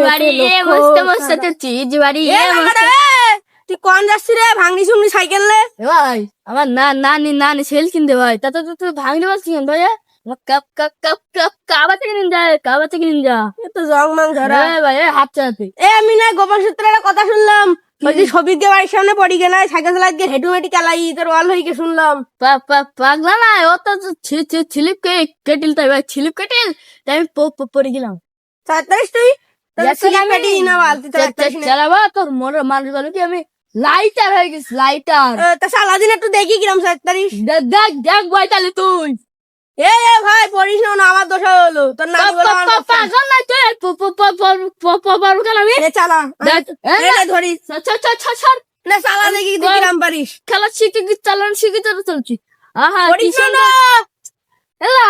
বাড়ি এ মস্ত মস্ত চিজ বাড়ি তুই কোন যাচ্ছি রে ভাঙনি চুংনি সাইকেল লে ভাই আমার নানি সেল কিনতে ভাই তা তো ভাঙনি বলছি ভাই কাপ কাপ কাপ কাপ কাবা থেকে নিন যায় কাবা থেকে নিন যা তো জং মাং ধরা ভাই হাত চালাতে আমি না গোপাল সূত্রের কথা শুনলাম বলছি সবিকে বাড়ির সামনে পড়ি গেল সাইকেল চালাতে গিয়ে হেঁটুমেটি চালাই তোর ওয়াল হয়ে গিয়ে শুনলাম পাগলা না ও তো ছিলিপ কেটিল তাই ভাই ছিলিপ কেটিল তাই আমি পড়ে গেলাম 4 তুই পেটি না বালতি চালাবো তোর মনে মানুষ বলো কি আমি লাইটার হয়ে গেছি লাইটার তা সারাদিন একটু দেখি কিরম 4 দেখ দেখ ভাই তাহলে তুই এ ভাই পড়িস না আমার দোষ হলো তোর নাম পাগল নাই তুই পারবো কেন আমি চালা ধরিস ছাড় না চালা দেখি তুই কিরম পারিস খেলা শিখে চালানো শিখে চলছি আহা পড়িস না এলা